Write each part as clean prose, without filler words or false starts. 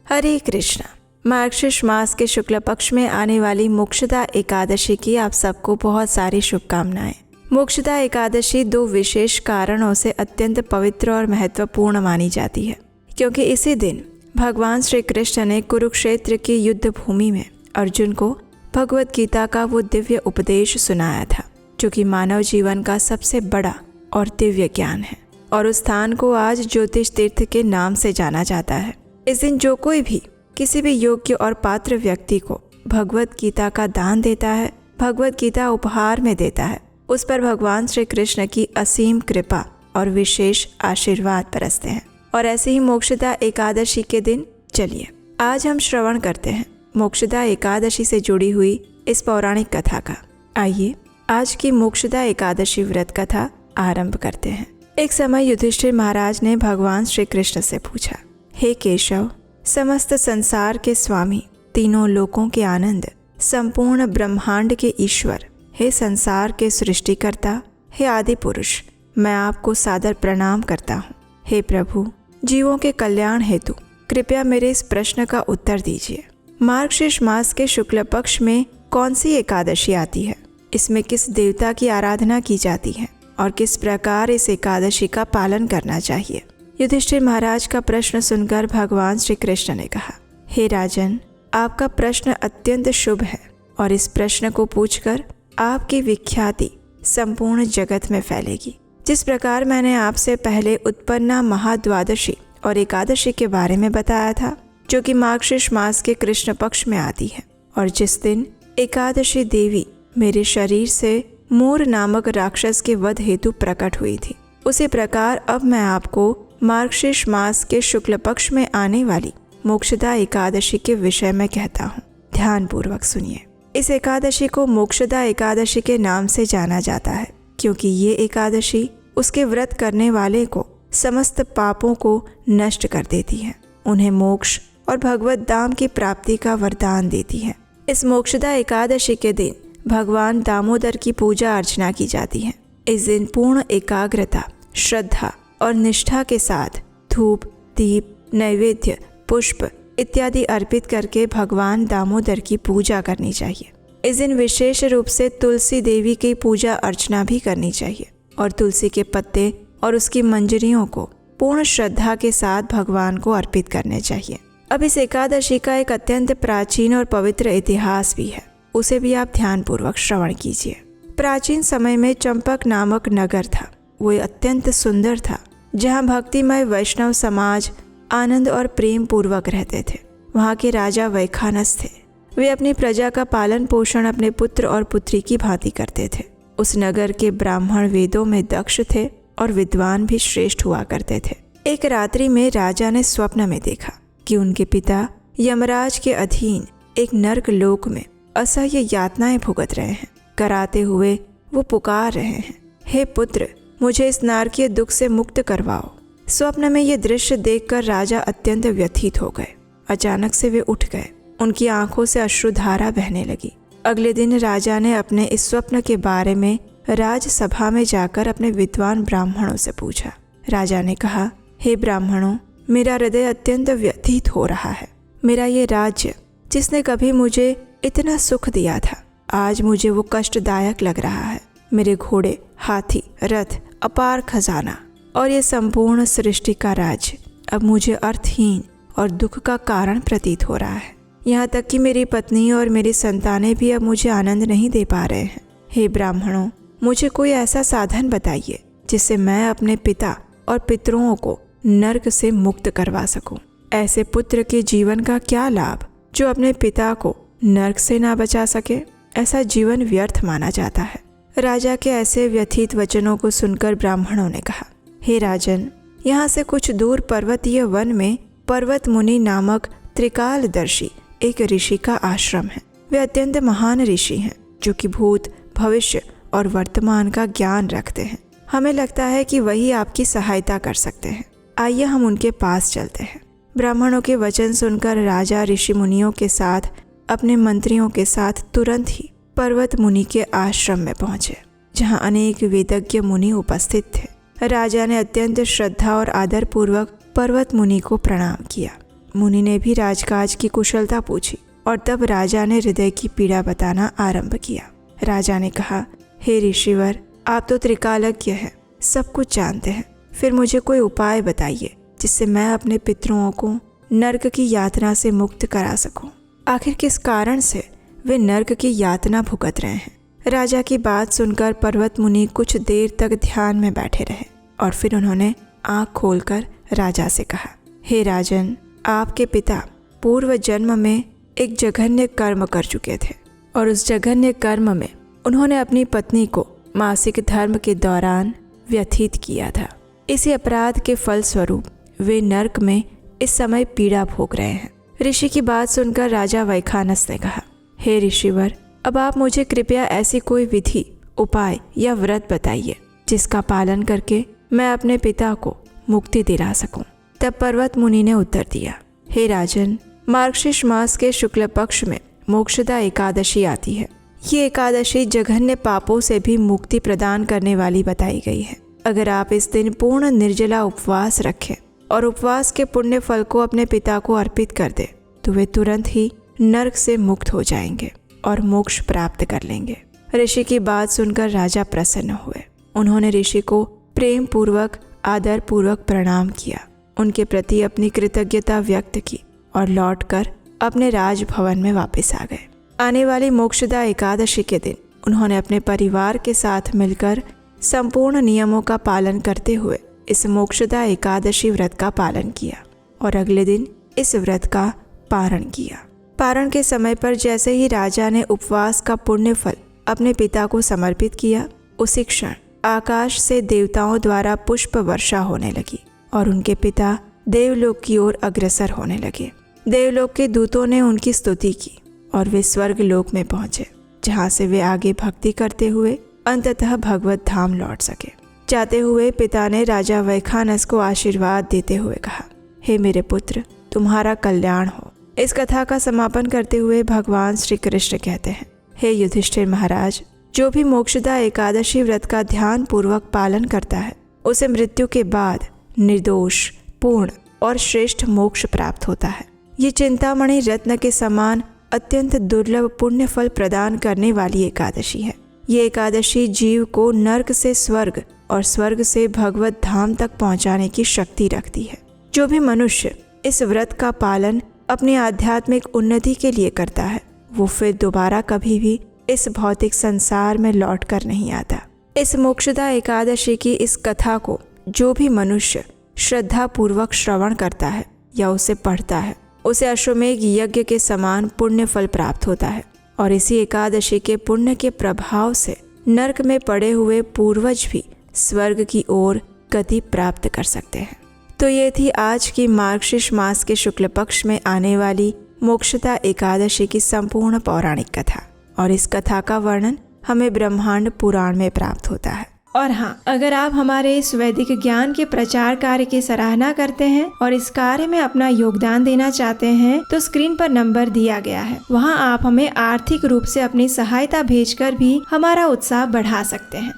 हरे कृष्णा। मार्गशीर्ष मास के शुक्ल पक्ष में आने वाली मोक्षदा एकादशी की आप सबको बहुत सारी शुभकामनाएं। मोक्षदा एकादशी दो विशेष कारणों से अत्यंत पवित्र और महत्वपूर्ण मानी जाती है, क्योंकि इसी दिन भगवान श्री कृष्ण ने कुरुक्षेत्र की युद्ध भूमि में अर्जुन को भगवत गीता का वो दिव्य उपदेश सुनाया था, जो कि मानव जीवन का सबसे बड़ा और दिव्य ज्ञान है। और उस स्थान को आज ज्योतिष तीर्थ के नाम से जाना जाता है। इस दिन जो कोई भी किसी भी योग्य और पात्र व्यक्ति को भगवत गीता का दान देता है, भगवत गीता उपहार में देता है, उस पर भगवान श्री कृष्ण की असीम कृपा और विशेष आशीर्वाद बरसते हैं। और ऐसे ही मोक्षदा एकादशी के दिन चलिए आज हम श्रवण करते हैं मोक्षदा एकादशी से जुड़ी हुई इस पौराणिक कथा का। आइए आज की मोक्षदा एकादशी व्रत कथा आरंभ करते हैं। एक समय युधिष्ठिर महाराज ने भगवान श्री कृष्ण से पूछा, हे केशव, समस्त संसार के स्वामी, तीनों लोकों के आनंद, संपूर्ण ब्रह्मांड के ईश्वर, हे संसार के सृष्टिकर्ता, हे आदि पुरुष, मैं आपको सादर प्रणाम करता हूँ। हे प्रभु, जीवों के कल्याण हेतु कृपया मेरे इस प्रश्न का उत्तर दीजिए। मार्गशीर्ष मास के शुक्ल पक्ष में कौन सी एकादशी आती है? इसमें किस देवता की आराधना की जाती है और किस प्रकार इस एकादशी का पालन करना चाहिए? युधिष्ठिर महाराज का प्रश्न सुनकर भगवान श्री कृष्ण ने कहा, हे राजन, आपका प्रश्न अत्यंत शुभ है और इस प्रश्न को पूछकर आपकी विख्याति संपूर्ण जगत में फैलेगी। जिस प्रकार मैंने आपसे पहले उत्पन्ना महाद्वादशी और एकादशी के बारे में बताया था, जो कि मार्गशीर्ष मास के कृष्ण पक्ष में आती है, और जिस दिन एकादशी देवी मेरे शरीर से मूर नामक राक्षस के वध हेतु प्रकट हुई थी, उसी प्रकार अब मैं आपको मार्गशीर्ष मास के शुक्ल पक्ष में आने वाली मोक्षदा एकादशी के विषय में कहता हूँ। ध्यान पूर्वक सुनिए। इस एकादशी को मोक्षदा एकादशी के नाम से जाना जाता है, क्योंकि ये एकादशी उसके व्रत करने वाले को समस्त पापों को नष्ट कर देती है, उन्हें मोक्ष और भगवत धाम की प्राप्ति का वरदान देती है। इस मोक्षदा एकादशी के दिन भगवान दामोदर की पूजा अर्चना की जाती है। इस दिन पूर्ण एकाग्रता, श्रद्धा और निष्ठा के साथ धूप, दीप, नैवेद्य, पुष्प इत्यादि अर्पित करके भगवान दामोदर की पूजा करनी चाहिए। इस दिन विशेष रूप से तुलसी देवी की पूजा अर्चना भी करनी चाहिए और तुलसी के पत्ते और उसकी मंजरियों को पूर्ण श्रद्धा के साथ भगवान को अर्पित करने चाहिए। अब इस एकादशी का एक अत्यंत प्राचीन और पवित्र इतिहास भी है, उसे भी आप ध्यानपूर्वक श्रवण कीजिए। प्राचीन समय में चंपक नामक नगर था। वो अत्यंत सुंदर था, जहाँ भक्तिमय वैष्णव समाज आनंद और प्रेम पूर्वक रहते थे। वहाँ के राजा वैखानस थे। वे अपनी प्रजा का पालन पोषण अपने पुत्र और पुत्री की भांति करते थे। उस नगर के ब्राह्मण वेदों में दक्ष थे और विद्वान भी श्रेष्ठ हुआ करते थे। एक रात्रि में राजा ने स्वप्न में देखा कि उनके पिता यमराज के अधीन एक नर्क लोक में असह्य यातनाएं भुगत रहे हैं। कराते हुए वो पुकार रहे हैं, हे पुत्र, मुझे इस नारकीय दुख से मुक्त करवाओ। स्वप्न में ये दृश्य देखकर राजा अत्यंत व्यथित हो गए। अचानक से वे उठ गए। उनकी आंखों से अश्रुधारा बहने लगी। अगले दिन राजा ने अपने इस स्वप्न के बारे में राजसभा में जाकर अपने विद्वान ब्राह्मणों से पूछा। राजा ने कहा, हे ब्राह्मणों, मेरा हृदय अत्यंत व्यथित हो रहा है। मेरा ये राज्य, जिसने कभी मुझे इतना सुख दिया था, आज मुझे वो कष्टदायक लग रहा है। मेरे घोड़े, हाथी, रथ, अपार खजाना और ये संपूर्ण सृष्टि का राज्य अब मुझे अर्थहीन और दुख का कारण प्रतीत हो रहा है। यहाँ तक कि मेरी पत्नी और मेरी संतानें भी अब मुझे आनंद नहीं दे पा रहे हैं। हे ब्राह्मणों, मुझे कोई ऐसा साधन बताइए जिससे मैं अपने पिता और पितरों को नर्क से मुक्त करवा सकूं। ऐसे पुत्र के जीवन का क्या लाभ जो अपने पिता को नर्क से ना बचा सके? ऐसा जीवन व्यर्थ माना जाता है। राजा के ऐसे व्यथित वचनों को सुनकर ब्राह्मणों ने कहा, हे राजन, यहाँ से कुछ दूर पर्वतीय वन में पर्वत मुनि नामक त्रिकालदर्शी एक ऋषि का आश्रम है। वे अत्यंत महान ऋषि हैं, जो कि भूत, भविष्य और वर्तमान का ज्ञान रखते हैं। हमें लगता है कि वही आपकी सहायता कर सकते हैं। आइए हम उनके पास चलते हैं। ब्राह्मणों के वचन सुनकर राजा ऋषि मुनियों के साथ अपने मंत्रियों के साथ तुरंत ही पर्वत मुनि के आश्रम में पहुंचे, जहां अनेक वेदज्ञ मुनि उपस्थित थे। राजा ने अत्यंत श्रद्धा और आदर पूर्वक पर्वत मुनि को प्रणाम किया। मुनि ने भी राजकाज की कुशलता पूछी और तब राजा ने हृदय की पीड़ा बताना आरंभ किया। राजा ने कहा, हे ऋषिवर, आप तो त्रिकालज्ञ हैं, सब कुछ जानते हैं। फिर मुझे कोई उपाय बताइए जिससे मैं अपने पितरों को नर्क की यातना से मुक्त करा सकूं। आखिर किस कारण से वे नर्क की यातना भुगत रहे हैं? राजा की बात सुनकर पर्वत मुनि कुछ देर तक ध्यान में बैठे रहे और फिर उन्होंने आंख खोलकर राजा से कहा, हे राजन, आपके पिता पूर्व जन्म में एक जघन्य कर्म कर चुके थे और उस जघन्य कर्म में उन्होंने अपनी पत्नी को मासिक धर्म के दौरान व्यथित किया था। इसी अपराध के फलस्वरूप वे नर्क में इस समय पीड़ा भोग रहे हैं। ऋषि की बात सुनकर राजा वैखानस ने कहा, हे ऋषिवर, अब आप मुझे कृपया ऐसी कोई विधि, उपाय या व्रत बताइए जिसका पालन करके मैं अपने पिता को मुक्ति दिला सकूं। तब पर्वत मुनि ने उत्तर दिया, हे राजन, मार्गशीर्ष मास के शुक्ल पक्ष में मोक्षदा एकादशी आती है। ये एकादशी जघन्य पापों से भी मुक्ति प्रदान करने वाली बताई गई है। अगर आप इस दिन पूर्ण निर्जला उपवास रखें और उपवास के पुण्य फल को अपने पिता को अर्पित कर दे तो वे तुरंत ही नर्क से मुक्त हो जाएंगे और मोक्ष प्राप्त कर लेंगे। ऋषि की बात सुनकर राजा प्रसन्न हुए। उन्होंने ऋषि को प्रेम पूर्वक, आदर पूर्वक प्रणाम किया, उनके प्रति अपनी कृतज्ञता व्यक्त की और लौटकर अपने राजभवन में वापस आ गए। आने वाली मोक्षदा एकादशी के दिन उन्होंने अपने परिवार के साथ मिलकर संपूर्ण नियमों का पालन करते हुए इस मोक्षदा एकादशी व्रत का पालन किया और अगले दिन इस व्रत का पारण किया। पारण के समय पर जैसे ही राजा ने उपवास का पुण्य फल अपने पिता को समर्पित किया, उसी क्षण आकाश से देवताओं द्वारा पुष्प वर्षा होने लगी और उनके पिता देवलोक की ओर अग्रसर होने लगे। देवलोक के दूतों ने उनकी स्तुति की और वे स्वर्ग लोक में पहुंचे, जहां से वे आगे भक्ति करते हुए अंततः भगवत धाम लौट सके। जाते हुए पिता ने राजा वैखानस को आशीर्वाद देते हुए कहा, हे मेरे पुत्र, तुम्हारा कल्याण हो। इस कथा का समापन करते हुए भगवान श्री कृष्ण कहते हैं, हे युधिष्ठिर महाराज, जो भी मोक्षदा एकादशी व्रत का ध्यान पूर्वक पालन करता है उसे मृत्यु के बाद निर्दोष, पूर्ण और श्रेष्ठ मोक्ष प्राप्त होता है। ये चिंतामणि रत्न के समान अत्यंत दुर्लभ पुण्य फल प्रदान करने वाली एकादशी है। ये एकादशी जीव को नर्क से स्वर्ग और स्वर्ग से भगवत धाम तक पहुंचाने की शक्ति रखती है। जो भी मनुष्य इस व्रत का पालन अपनी आध्यात्मिक उन्नति के लिए करता है वो फिर दोबारा कभी भी इस भौतिक संसार में लौट कर नहीं आता। इस मोक्षदा एकादशी की इस कथा को जो भी मनुष्य श्रद्धा पूर्वक श्रवण करता है या उसे पढ़ता है उसे अश्वमेघ यज्ञ के समान पुण्य फल प्राप्त होता है और इसी एकादशी के पुण्य के प्रभाव से नर्क में पड़े हुए पूर्वज भी स्वर्ग की ओर गति प्राप्त कर सकते हैं। तो ये थी आज की मार्गशीर्ष मास के शुक्ल पक्ष में आने वाली मोक्षदा एकादशी की संपूर्ण पौराणिक कथा और इस कथा का वर्णन हमें ब्रह्मांड पुराण में प्राप्त होता है। और हाँ, अगर आप हमारे इस वैदिक ज्ञान के प्रचार कार्य की सराहना करते हैं और इस कार्य में अपना योगदान देना चाहते हैं तो स्क्रीन पर नंबर दिया गया है, वहां आप हमें आर्थिक रूप से अपनी सहायता भेजकर भी हमारा उत्साह बढ़ा सकते हैं।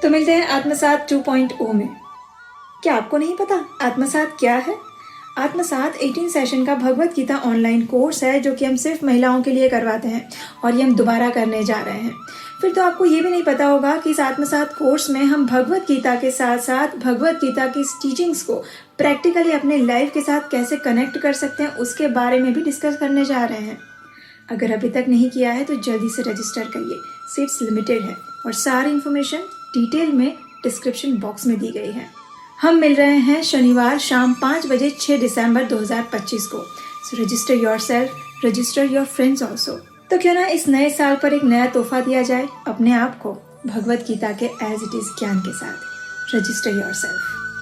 तो मिलते हैं आत्मसात 2.0 में। क्या आपको नहीं पता आत्मसात क्या है? आत्मसात 18 सेशन का भगवत गीता ऑनलाइन कोर्स है जो कि हम सिर्फ महिलाओं के लिए करवाते हैं और ये हम दोबारा करने जा रहे हैं। फिर तो आपको ये भी नहीं पता होगा कि इस आत्मसात कोर्स में हम भगवत गीता के साथ साथ भगवत गीता की टीचिंग्स को प्रैक्टिकली अपने लाइफ के साथ कैसे कनेक्ट कर सकते हैं उसके बारे में भी डिस्कस करने जा रहे हैं। अगर अभी तक नहीं किया है तो जल्दी से रजिस्टर करिए, सीट्स लिमिटेड है और सारी इन्फॉर्मेशन डिटेल में डिस्क्रिप्शन बॉक्स में दी गई है। हम मिल रहे हैं शनिवार शाम 5 बजे 6 दिसंबर 2025 को। So register yourself, register your friends also. तो क्यों ना इस नए साल पर एक नया तोहफा दिया जाए अपने आप को भगवत गीता के एज इट इज ज्ञान के साथ। Register yourself.